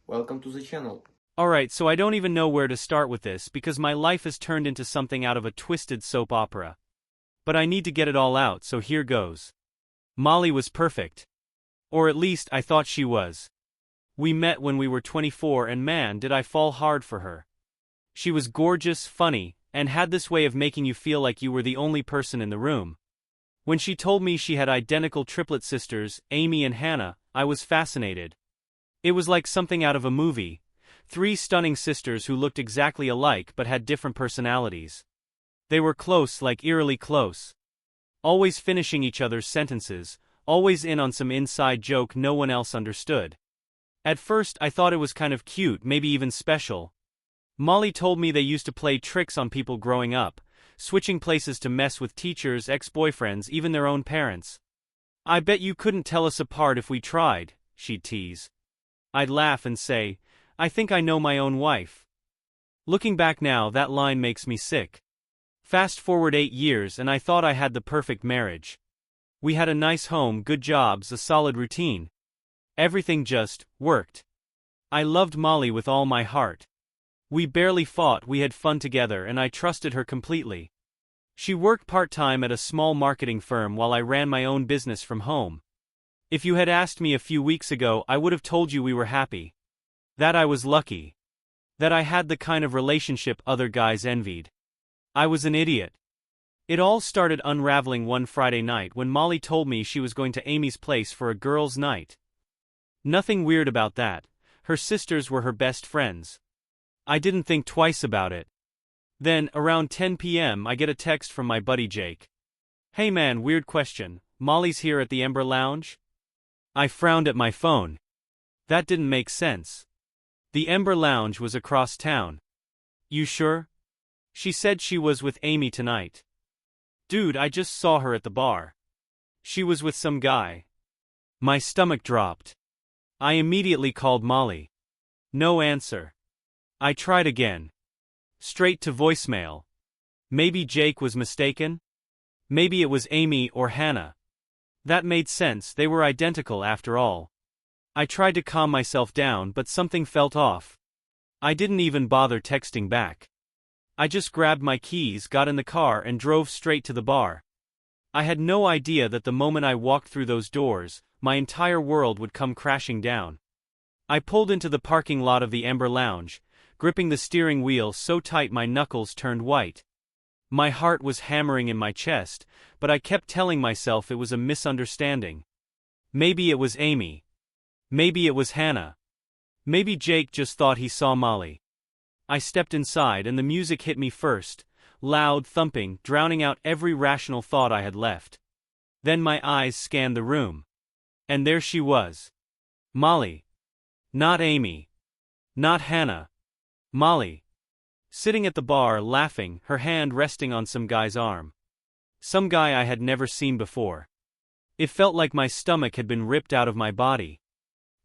Welcome to the channel. Alright, so I don't even know where to start with this because my life has turned into something out of a twisted soap opera. But I need to get it all out, so here goes. Molly was perfect. Or at least I thought she was. We met when we were 24 and man did I fall hard for her. She was gorgeous, funny, and had this way of making you feel like you were the only person in the room. When she told me she had identical triplet sisters, Amy and Hannah, I was fascinated. It was like something out of a movie. 3 stunning sisters who looked exactly alike but had different personalities. They were close, like eerily close. Always finishing each other's sentences, always in on some inside joke no one else understood. At first I thought it was kind of cute, maybe even special. Molly told me they used to play tricks on people growing up, switching places to mess with teachers, ex-boyfriends, even their own parents. "I bet you couldn't tell us apart if we tried," she'd tease. I'd laugh and say, "I think I know my own wife." Looking back now, that line makes me sick. Fast forward 8 years and I thought I had the perfect marriage. We had a nice home, good jobs, a solid routine. Everything just worked. I loved Molly with all my heart. We barely fought, we had fun together, and I trusted her completely. She worked part-time at a small marketing firm while I ran my own business from home. If you had asked me a few weeks ago, I would have told you we were happy. That I was lucky. That I had the kind of relationship other guys envied. I was an idiot. It all started unraveling one Friday night when Molly told me she was going to Amy's place for a girls' night. Nothing weird about that. Her sisters were her best friends. I didn't think twice about it. Then, around 10 p.m., I get a text from my buddy Jake. "Hey man, weird question. Molly's here at the Ember Lounge?" I frowned at my phone. That didn't make sense. The Ember Lounge was across town. "You sure?" "She said she was with Amy tonight." "Dude, I just saw her at the bar. She was with some guy." My stomach dropped. I immediately called Molly. No answer. I tried again. Straight to voicemail. Maybe Jake was mistaken? Maybe it was Amy or Hannah. That made sense, they were identical after all. I tried to calm myself down, but something felt off. I didn't even bother texting back. I just grabbed my keys, got in the car, and drove straight to the bar. I had no idea that the moment I walked through those doors, my entire world would come crashing down. I pulled into the parking lot of the Ember Lounge, gripping the steering wheel so tight my knuckles turned white. My heart was hammering in my chest, but I kept telling myself it was a misunderstanding. Maybe it was Amy. Maybe it was Hannah. Maybe Jake just thought he saw Molly. I stepped inside and the music hit me first, loud, thumping, drowning out every rational thought I had left. Then my eyes scanned the room. And there she was. Molly. Not Amy. Not Hannah. Molly. Sitting at the bar, laughing, her hand resting on some guy's arm. Some guy I had never seen before. It felt like my stomach had been ripped out of my body.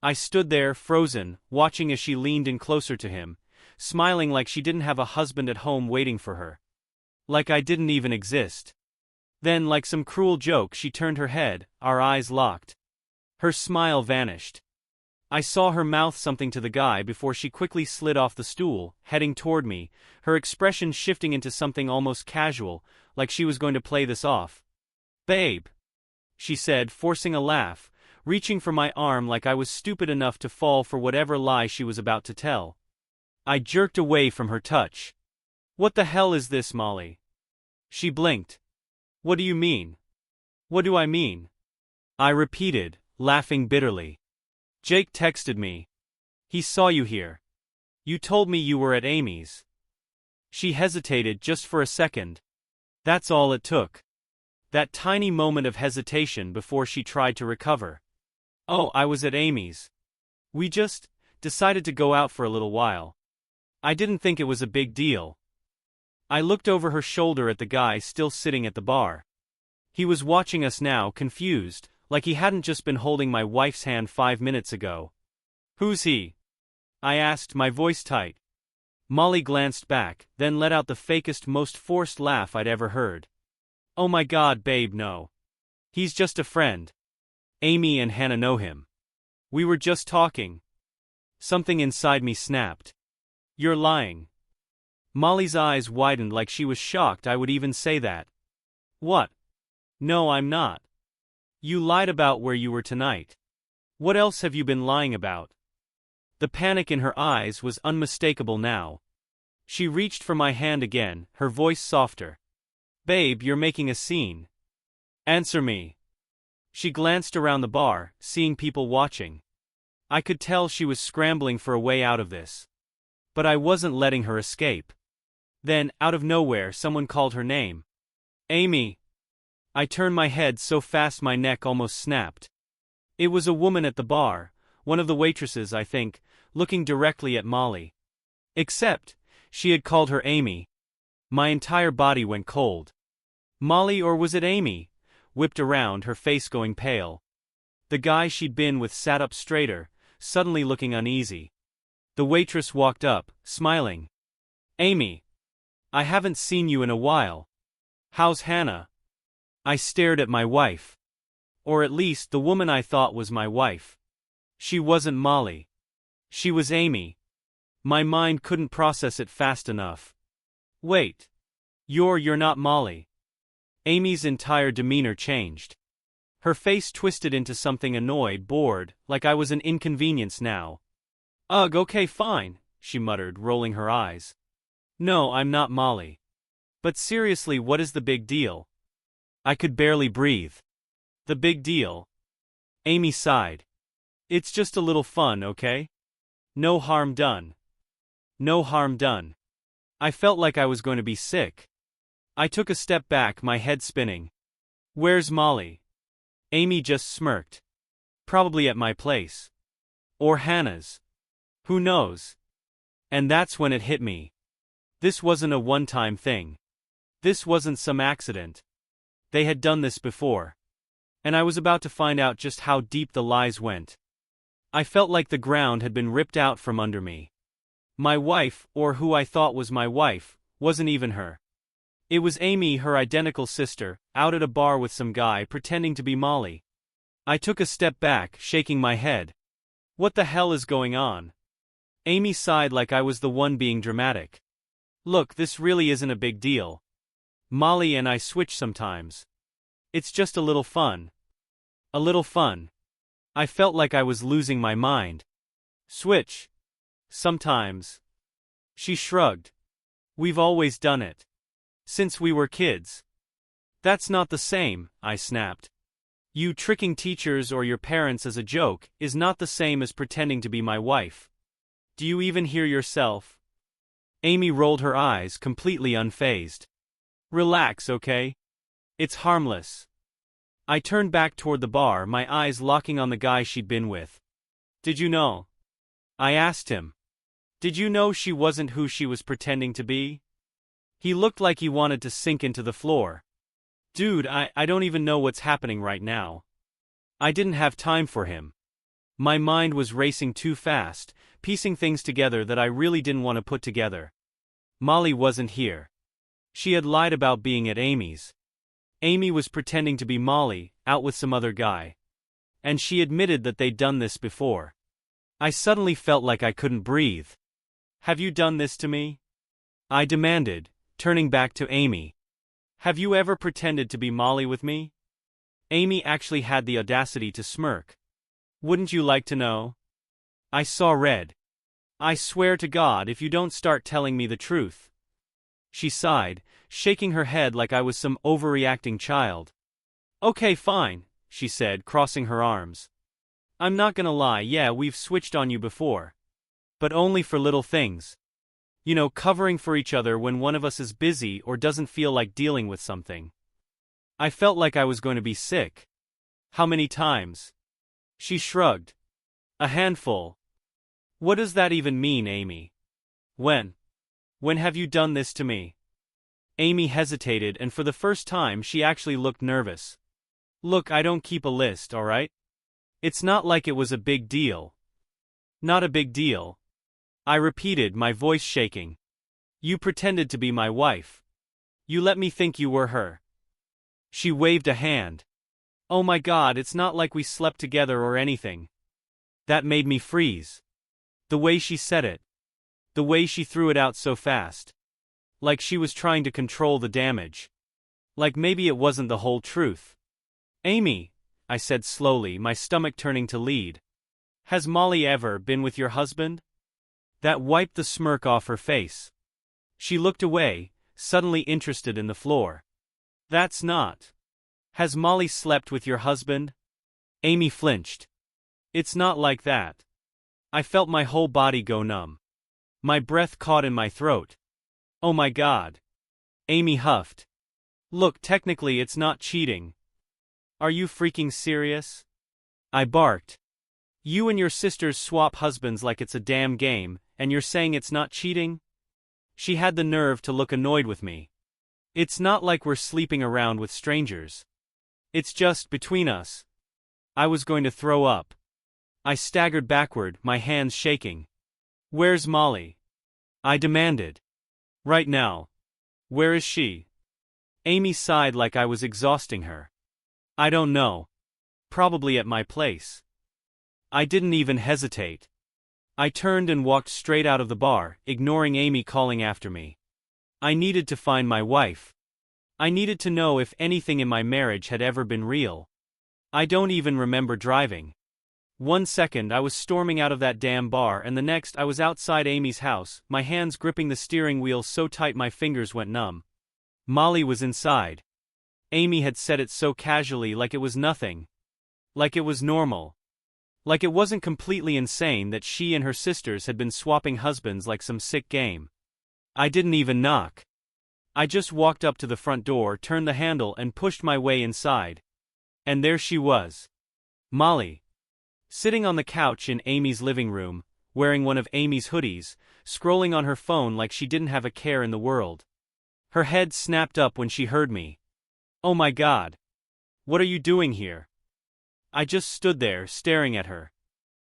I stood there, frozen, watching as she leaned in closer to him, smiling like she didn't have a husband at home waiting for her. Like I didn't even exist. Then, like some cruel joke, she turned her head, our eyes locked. Her smile vanished. I saw her mouth something to the guy before she quickly slid off the stool, heading toward me, her expression shifting into something almost casual, like she was going to play this off. "Babe," she said, forcing a laugh, reaching for my arm like I was stupid enough to fall for whatever lie she was about to tell. I jerked away from her touch. "What the hell is this, Molly?" She blinked. "What do you mean?" "What do I mean?" I repeated, laughing bitterly. "Jake texted me. He saw you here. You told me you were at Amy's." She hesitated just for a second. That's all it took. That tiny moment of hesitation before she tried to recover. "Oh, I was at Amy's. We just decided to go out for a little while. I didn't think it was a big deal." I looked over her shoulder at the guy still sitting at the bar. He was watching us now, confused, like he hadn't just been holding my wife's hand 5 minutes ago. "Who's he?" I asked, my voice tight. Molly glanced back, then let out the fakest, most forced laugh I'd ever heard. "Oh my God, babe, no. He's just a friend. Amy and Hannah know him. We were just talking." Something inside me snapped. You're lying. Molly's eyes widened like she was shocked I would even say that. What? No, I'm not. You lied about where you were tonight. What else have you been lying about? The panic in her eyes was unmistakable now. She reached for my hand again, her voice softer. Babe, you're making a scene. Answer me. She glanced around the bar, seeing people watching. I could tell she was scrambling for a way out of this. But I wasn't letting her escape. Then, out of nowhere, someone called her name. Amy. I turned my head so fast my neck almost snapped. It was a woman at the bar, one of the waitresses I think, looking directly at Molly. Except, she had called her Amy. My entire body went cold. Molly, or was it Amy? Whipped around, her face going pale. The guy she'd been with sat up straighter, suddenly looking uneasy. The waitress walked up, smiling. Amy. I haven't seen you in a while. How's Hannah? I stared at my wife. Or at least the woman I thought was my wife. She wasn't Molly. She was Amy. My mind couldn't process it fast enough. Wait. You're not Molly. Amy's entire demeanor changed. Her face twisted into something annoyed, bored, like I was an inconvenience now. Ugh, okay, fine, she muttered, rolling her eyes. No, I'm not Molly. But seriously, what is the big deal? I could barely breathe. The big deal? Amy sighed. It's just a little fun, okay? No harm done. No harm done. I felt like I was going to be sick. I took a step back, my head spinning. Where's Molly? Amy just smirked. Probably at my place. Or Hannah's. Who knows? And that's when it hit me. This wasn't a one-time thing. This wasn't some accident. They had done this before. And I was about to find out just how deep the lies went. I felt like the ground had been ripped out from under me. My wife, or who I thought was my wife, wasn't even her. It was Amy, her identical sister, out at a bar with some guy pretending to be Molly. I took a step back, shaking my head. What the hell is going on? Amy sighed like I was the one being dramatic. Look, this really isn't a big deal. Molly and I switch sometimes. It's just a little fun. A little fun. I felt like I was losing my mind. Switch. Sometimes. She shrugged. We've always done it. Since we were kids. That's not the same, I snapped. You tricking teachers or your parents as a joke is not the same as pretending to be my wife. Do you even hear yourself? Amy rolled her eyes, completely unfazed. Relax, okay? It's harmless. I turned back toward the bar, my eyes locking on the guy she'd been with. Did you know? I asked him. Did you know she wasn't who she was pretending to be? He looked like he wanted to sink into the floor. Dude, I don't even know what's happening right now. I didn't have time for him. My mind was racing too fast, piecing things together that I really didn't want to put together. Molly wasn't here. She had lied about being at Amy's. Amy was pretending to be Molly, out with some other guy. And she admitted that they'd done this before. I suddenly felt like I couldn't breathe. Have you done this to me? I demanded, turning back to Amy. Have you ever pretended to be Molly with me? Amy actually had the audacity to smirk. Wouldn't you like to know? I saw red. I swear to God if you don't start telling me the truth. She sighed, shaking her head like I was some overreacting child. Okay, fine, she said, crossing her arms. I'm not gonna lie, yeah, we've switched on you before. But only for little things. You know, covering for each other when one of us is busy or doesn't feel like dealing with something. I felt like I was going to be sick. How many times? She shrugged. A handful. What does that even mean, Amy? When? When have you done this to me? Amy hesitated, and for the first time she actually looked nervous. Look, I don't keep a list, alright? It's not like it was a big deal. Not a big deal. I repeated, my voice shaking. You pretended to be my wife. You let me think you were her. She waved a hand. Oh my God, it's not like we slept together or anything. That made me freeze. The way she said it. The way she threw it out so fast. Like she was trying to control the damage. Like maybe it wasn't the whole truth. Amy, I said slowly, my stomach turning to lead. Has Molly ever been with your husband? That wiped the smirk off her face. She looked away, suddenly interested in the floor. That's not. Has Molly slept with your husband? Amy flinched. It's not like that. I felt my whole body go numb. My breath caught in my throat. Oh my God. Amy huffed. Look, technically it's not cheating. Are you freaking serious? I barked. You and your sisters swap husbands like it's a damn game, and you're saying it's not cheating? She had the nerve to look annoyed with me. It's not like we're sleeping around with strangers. It's just between us. I was going to throw up. I staggered backward, my hands shaking. Where's Molly? I demanded. Right now. Where is she? Amy sighed like I was exhausting her. I don't know. Probably at my place. I didn't even hesitate. I turned and walked straight out of the bar, ignoring Amy calling after me. I needed to find my wife. I needed to know if anything in my marriage had ever been real. I don't even remember driving. 1 second I was storming out of that damn bar, and the next I was outside Amy's house, my hands gripping the steering wheel so tight my fingers went numb. Molly was inside. Amy had said it so casually, like it was nothing. Like it was normal. Like it wasn't completely insane that she and her sisters had been swapping husbands like some sick game. I didn't even knock. I just walked up to the front door, turned the handle, and pushed my way inside. And there she was. Molly. Sitting on the couch in Amy's living room, wearing one of Amy's hoodies, scrolling on her phone like she didn't have a care in the world. Her head snapped up when she heard me. Oh my God. What are you doing here? I just stood there, staring at her.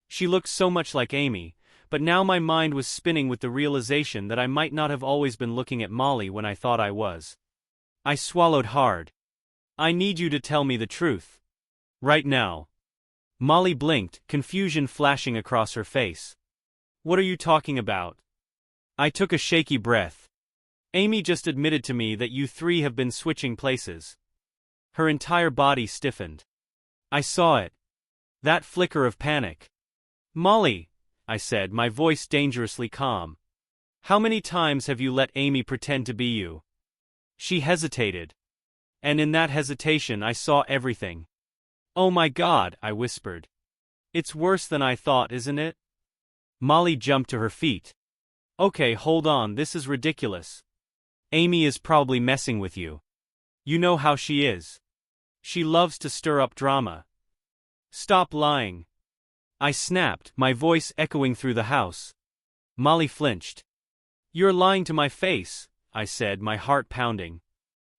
She looked so much like Amy, but now my mind was spinning with the realization that I might not have always been looking at Molly when I thought I was. I swallowed hard. I need you to tell me the truth. Right now. Molly blinked, confusion flashing across her face. What are you talking about? I took a shaky breath. Amy just admitted to me that you three have been switching places. Her entire body stiffened. I saw it. That flicker of panic. Molly, I said, my voice dangerously calm. How many times have you let Amy pretend to be you? She hesitated. And in that hesitation I saw everything. Oh my God, I whispered. It's worse than I thought, isn't it? Molly jumped to her feet. Okay, hold on, this is ridiculous. Amy is probably messing with you. You know how she is. She loves to stir up drama. Stop lying. I snapped, my voice echoing through the house. Molly flinched. You're lying to my face, I said, my heart pounding.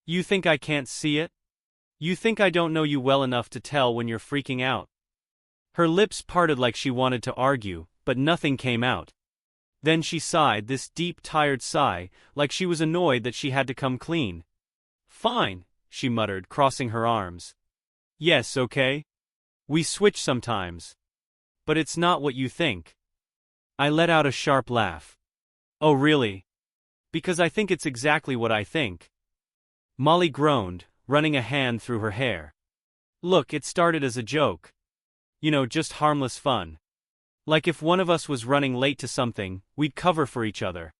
You think I can't see it? You think I don't know you well enough to tell when you're freaking out? Her lips parted like she wanted to argue, but nothing came out. Then she sighed, this deep, tired sigh, like she was annoyed that she had to come clean. Fine, she muttered, crossing her arms. Yes, okay. We switch sometimes. But it's not what you think. I let out a sharp laugh. Oh really? Because I think it's exactly what I think. Molly groaned, running a hand through her hair. Look, it started as a joke. You know, just harmless fun. Like if one of us was running late to something, we'd cover for each other.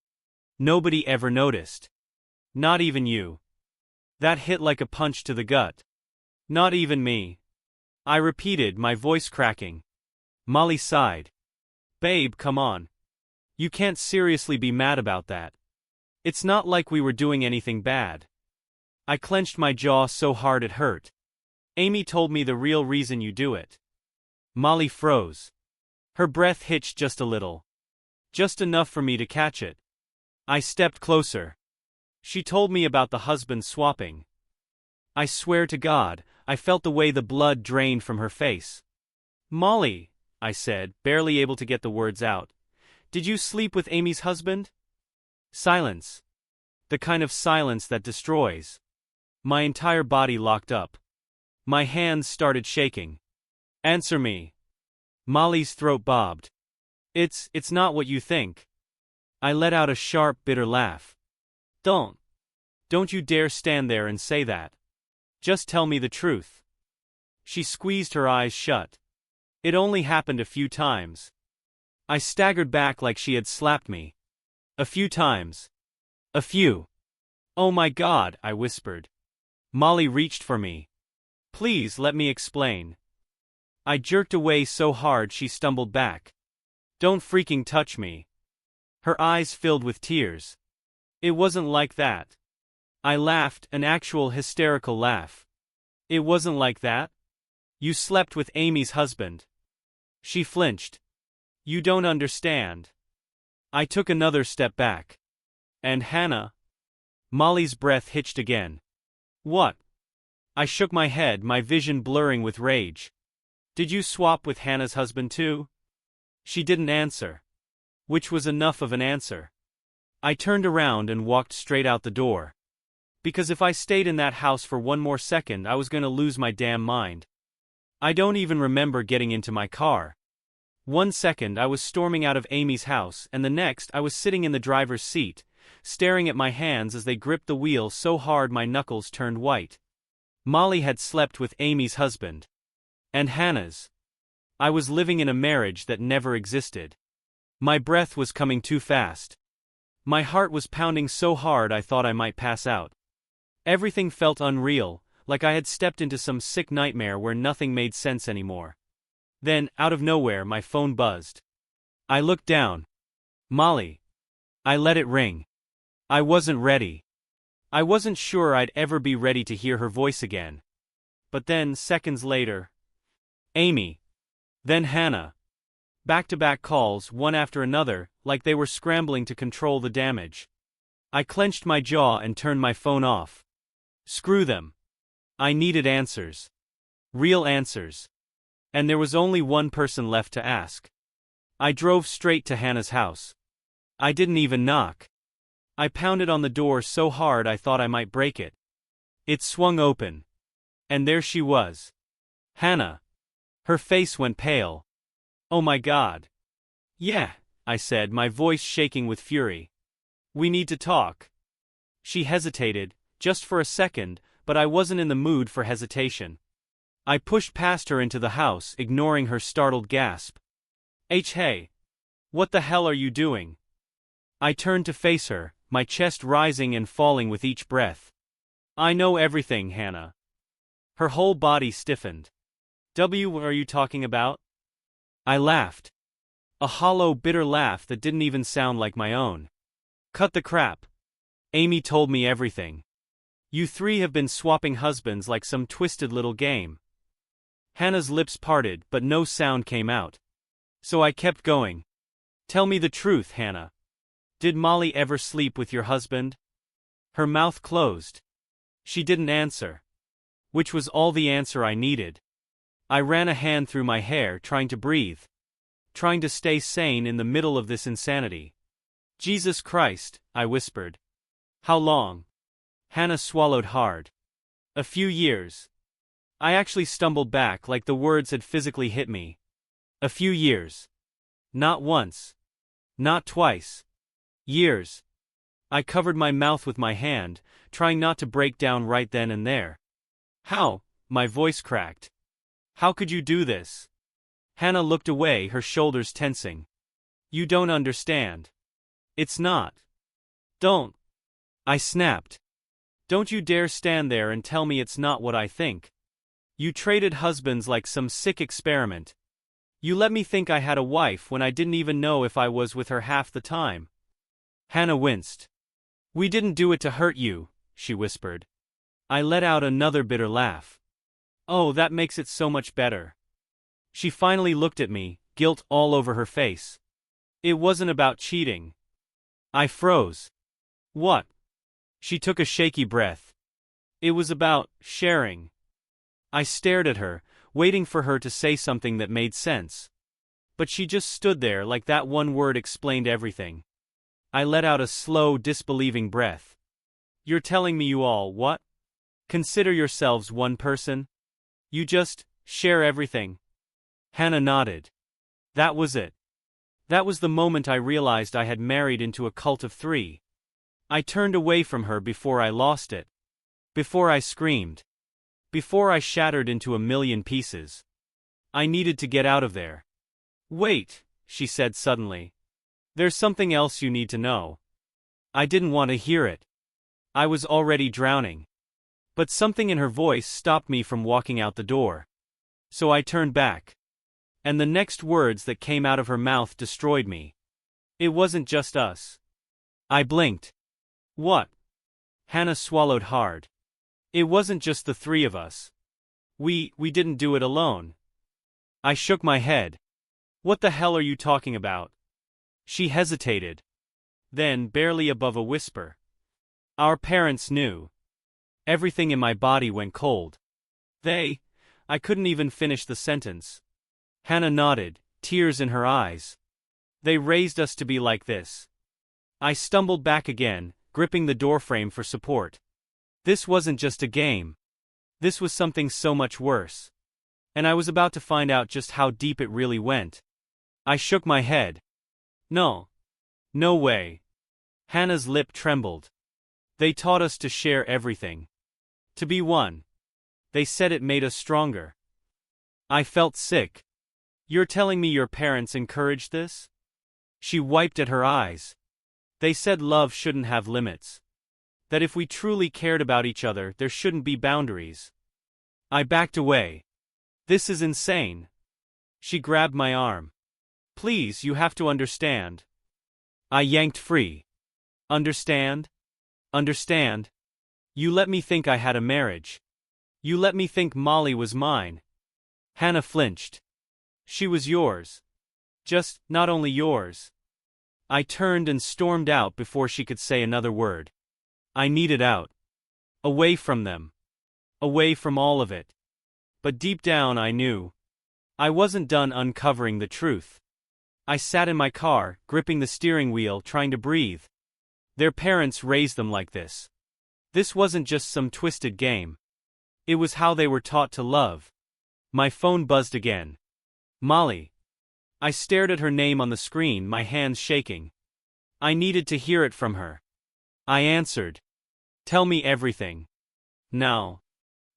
Nobody ever noticed. Not even you. That hit like a punch to the gut. Not even me. I repeated, my voice cracking. Molly sighed. Babe, come on. You can't seriously be mad about that. It's not like we were doing anything bad. I clenched my jaw so hard it hurt. Amy told me the real reason you do it. Molly froze. Her breath hitched just a little. Just enough for me to catch it. I stepped closer. She told me about the husband swapping. I swear to God, I felt the way the blood drained from her face. Molly, I said, barely able to get the words out. Did you sleep with Amy's husband? Silence. The kind of silence that destroys. My entire body locked up. My hands started shaking. Answer me. Molly's throat bobbed. It's not what you think. I let out a sharp, bitter laugh. Don't you dare stand there and say that. Just tell me the truth. She squeezed her eyes shut. It only happened a few times. I staggered back like she had slapped me. A few times. A few. Oh my God, I whispered. Molly reached for me. Please let me explain. I jerked away so hard she stumbled back. Don't freaking touch me. Her eyes filled with tears. It wasn't like that. I laughed, an actual hysterical laugh. It wasn't like that? You slept with Amy's husband. She flinched. You don't understand. I took another step back. And Hannah? Molly's breath hitched again. What? I shook my head, my vision blurring with rage. Did you swap with Hannah's husband too? She didn't answer. Which was enough of an answer. I turned around and walked straight out the door. Because if I stayed in that house for one more second, I was going to lose my damn mind. I don't even remember getting into my car. 1 second I was storming out of Amy's house, and the next I was sitting in the driver's seat, staring at my hands as they gripped the wheel so hard my knuckles turned white. Molly had slept with Amy's husband. And Hannah's. I was living in a marriage that never existed. My breath was coming too fast. My heart was pounding so hard I thought I might pass out. Everything felt unreal, like I had stepped into some sick nightmare where nothing made sense anymore. Then, out of nowhere, my phone buzzed. I looked down. Molly. I let it ring. I wasn't ready. I wasn't sure I'd ever be ready to hear her voice again. But then, seconds later, Amy. Then Hannah. Back-to-back calls, one after another, like they were scrambling to control the damage. I clenched my jaw and turned my phone off. Screw them. I needed answers. Real answers. And there was only one person left to ask. I drove straight to Hannah's house. I didn't even knock. I pounded on the door so hard I thought I might break it. It swung open. And there she was. Hannah. Her face went pale. Oh my God. Yeah, I said, my voice shaking with fury. We need to talk. She hesitated, just for a second, but I wasn't in the mood for hesitation. I pushed past her into the house, ignoring her startled gasp. Hey. What the hell are you doing? I turned to face her, my chest rising and falling with each breath. I know everything, Hannah. Her whole body stiffened. What are you talking about? I laughed. A hollow, bitter laugh that didn't even sound like my own. Cut the crap. Amy told me everything. You three have been swapping husbands like some twisted little game. Hannah's lips parted, but no sound came out. So I kept going. Tell me the truth, Hannah. Did Molly ever sleep with your husband? Her mouth closed. She didn't answer. Which was all the answer I needed. I ran a hand through my hair, trying to breathe. Trying to stay sane in the middle of this insanity. Jesus Christ, I whispered. How long? Hannah swallowed hard. A few years. I actually stumbled back like the words had physically hit me. A few years. Not once. Not twice. Years. I covered my mouth with my hand, trying not to break down right then and there. How? My voice cracked. How could you do this? Hannah looked away, her shoulders tensing. You don't understand. It's not. Don't. I snapped. Don't you dare stand there and tell me it's not what I think. You traded husbands like some sick experiment. You let me think I had a wife when I didn't even know if I was with her half the time. Hannah winced. We didn't do it to hurt you, she whispered. I let out another bitter laugh. Oh, that makes it so much better. She finally looked at me, guilt all over her face. It wasn't about cheating. I froze. What? She took a shaky breath. It was about sharing. I stared at her, waiting for her to say something that made sense. But she just stood there like that one word explained everything. I let out a slow, disbelieving breath. You're telling me you all, what? Consider yourselves one person? You just share everything? Hannah nodded. That was it. That was the moment I realized I had married into a cult of three. I turned away from her before I lost it. Before I screamed. Before I shattered into a million pieces. I needed to get out of there. Wait, she said suddenly. There's something else you need to know. I didn't want to hear it. I was already drowning. But something in her voice stopped me from walking out the door. So I turned back. And the next words that came out of her mouth destroyed me. It wasn't just us. I blinked. What? Hannah swallowed hard. It wasn't just the three of us. We didn't do it alone. I shook my head. What the hell are you talking about? She hesitated. Then, barely above a whisper. Our parents knew. Everything in my body went cold. I couldn't even finish the sentence. Hannah nodded, tears in her eyes. They raised us to be like this. I stumbled back again, gripping the doorframe for support. This wasn't just a game. This was something so much worse. And I was about to find out just how deep it really went. I shook my head. No. No way. Hannah's lip trembled. They taught us to share everything. To be one. They said it made us stronger. I felt sick. You're telling me your parents encouraged this? She wiped at her eyes. They said love shouldn't have limits. That if we truly cared about each other, there shouldn't be boundaries. I backed away. This is insane. She grabbed my arm. Please, you have to understand. I yanked free. Understand? Understand? You let me think I had a marriage. You let me think Molly was mine. Hannah flinched. She was yours. Just, not only yours. I turned and stormed out before she could say another word. I needed out. Away from them. Away from all of it. But deep down I knew. I wasn't done uncovering the truth. I sat in my car, gripping the steering wheel, trying to breathe. Their parents raised them like this. This wasn't just some twisted game. It was how they were taught to love. My phone buzzed again. Molly. I stared at her name on the screen, my hands shaking. I needed to hear it from her. I answered. Tell me everything. Now.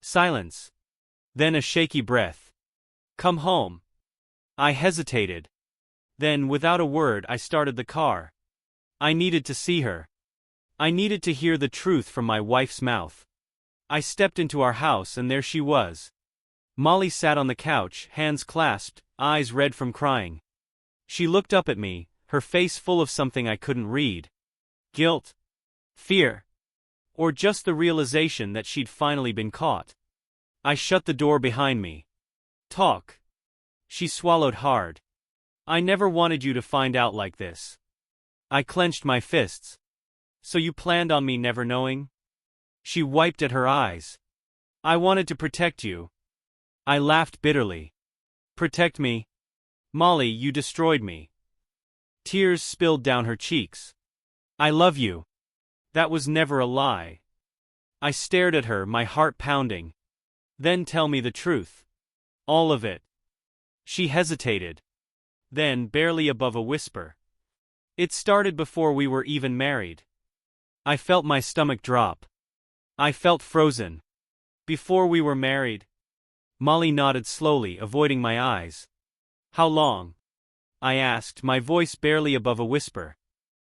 Silence. Then a shaky breath. Come home. I hesitated. Then, without a word, I started the car. I needed to see her. I needed to hear the truth from my wife's mouth. I stepped into our house and there she was. Molly sat on the couch, hands clasped, eyes red from crying. She looked up at me, her face full of something I couldn't read. Guilt. Fear. Or just the realization that she'd finally been caught. I shut the door behind me. Talk. She swallowed hard. I never wanted you to find out like this. I clenched my fists. So you planned on me never knowing? She wiped at her eyes. I wanted to protect you. I laughed bitterly. Protect me? Molly, you destroyed me. Tears spilled down her cheeks. I love you. That was never a lie. I stared at her, my heart pounding. Then tell me the truth. All of it. She hesitated. Then, barely above a whisper. It started before we were even married. I felt my stomach drop. I felt frozen. Before we were married? Molly nodded slowly, avoiding my eyes. How long? I asked, my voice barely above a whisper.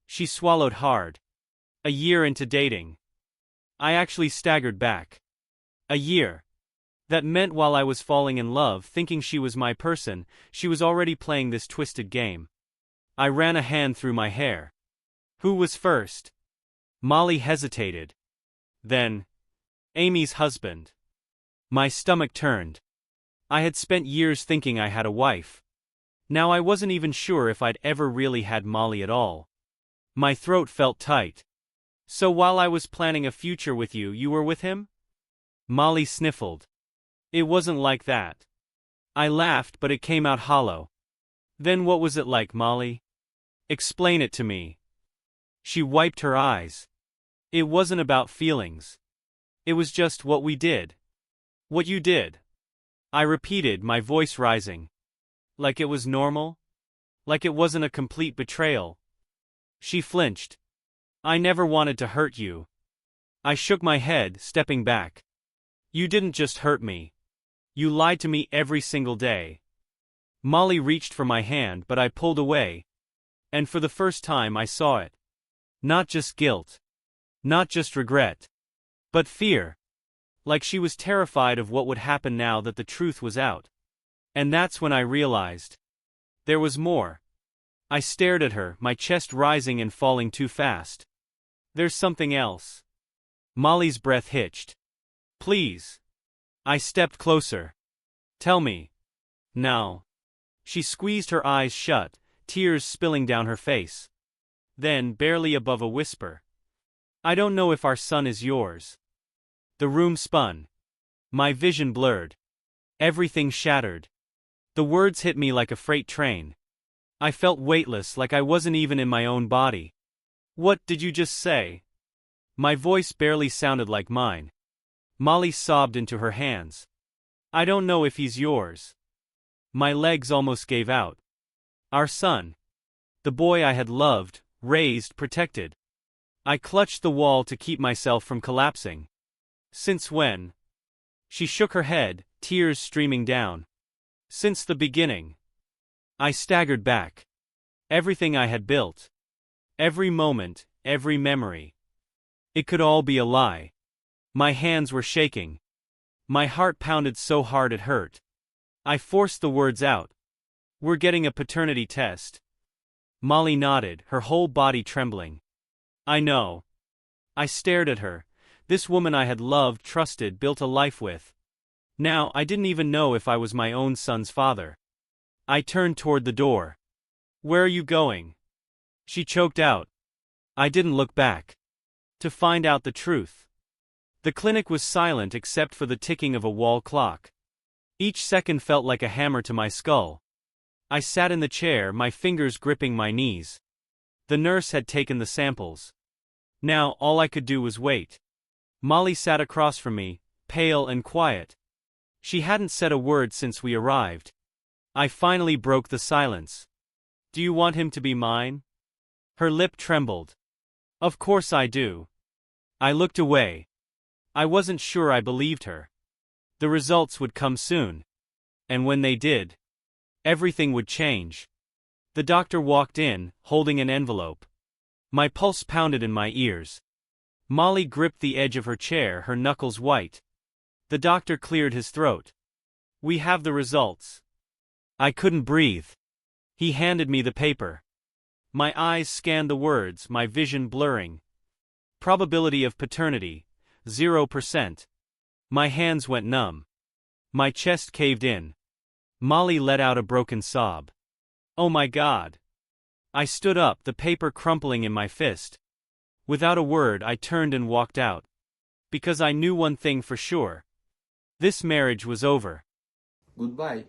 She swallowed hard. A year into dating. I actually staggered back. A year. That meant while I was falling in love, thinking she was my person, she was already playing this twisted game. I ran a hand through my hair. Who was first? Molly hesitated. Then, Amy's husband. My stomach turned. I had spent years thinking I had a wife. Now I wasn't even sure if I'd ever really had Molly at all. My throat felt tight. So while I was planning a future with you, you were with him? Molly sniffled. It wasn't like that. I laughed, but it came out hollow. Then what was it like, Molly? Explain it to me. She wiped her eyes. It wasn't about feelings. It was just what we did. What you did. I repeated, my voice rising. Like it was normal? Like it wasn't a complete betrayal. She flinched. I never wanted to hurt you. I shook my head, stepping back. You didn't just hurt me. You lied to me every single day. Molly reached for my hand, but I pulled away. And for the first time I saw it. Not just guilt. Not just regret. But fear. Like she was terrified of what would happen now that the truth was out. And that's when I realized. There was more. I stared at her, my chest rising and falling too fast. There's something else. Molly's breath hitched. Please. I stepped closer. Tell me. Now. She squeezed her eyes shut, tears spilling down her face. Then, barely above a whisper. I don't know if our son is yours. The room spun. My vision blurred. Everything shattered. The words hit me like a freight train. I felt weightless, like I wasn't even in my own body. What did you just say? My voice barely sounded like mine. Molly sobbed into her hands. I don't know if he's yours. My legs almost gave out. Our son. The boy I had loved, raised, protected. I clutched the wall to keep myself from collapsing. Since when? She shook her head, tears streaming down. Since the beginning. I staggered back. Everything I had built. Every moment, every memory. It could all be a lie. My hands were shaking. My heart pounded so hard it hurt. I forced the words out. We're getting a paternity test. Molly nodded, her whole body trembling. I know. I stared at her. This woman I had loved, trusted, built a life with. Now, I didn't even know if I was my own son's father. I turned toward the door. Where are you going? She choked out. I didn't look back. To find out the truth. The clinic was silent except for the ticking of a wall clock. Each second felt like a hammer to my skull. I sat in the chair, my fingers gripping my knees. The nurse had taken the samples. Now, all I could do was wait. Molly sat across from me, pale and quiet. She hadn't said a word since we arrived. I finally broke the silence. Do you want him to be mine? Her lip trembled. Of course I do. I looked away. I wasn't sure I believed her. The results would come soon. And when they did, everything would change. The doctor walked in, holding an envelope. My pulse pounded in my ears. Molly gripped the edge of her chair, her knuckles white. The doctor cleared his throat. We have the results. I couldn't breathe. He handed me the paper. My eyes scanned the words, my vision blurring. Probability of paternity, 0%. My hands went numb. My chest caved in. Molly let out a broken sob. Oh my God. I stood up, the paper crumpling in my fist. Without a word, I turned and walked out. Because I knew one thing for sure. This marriage was over. Goodbye.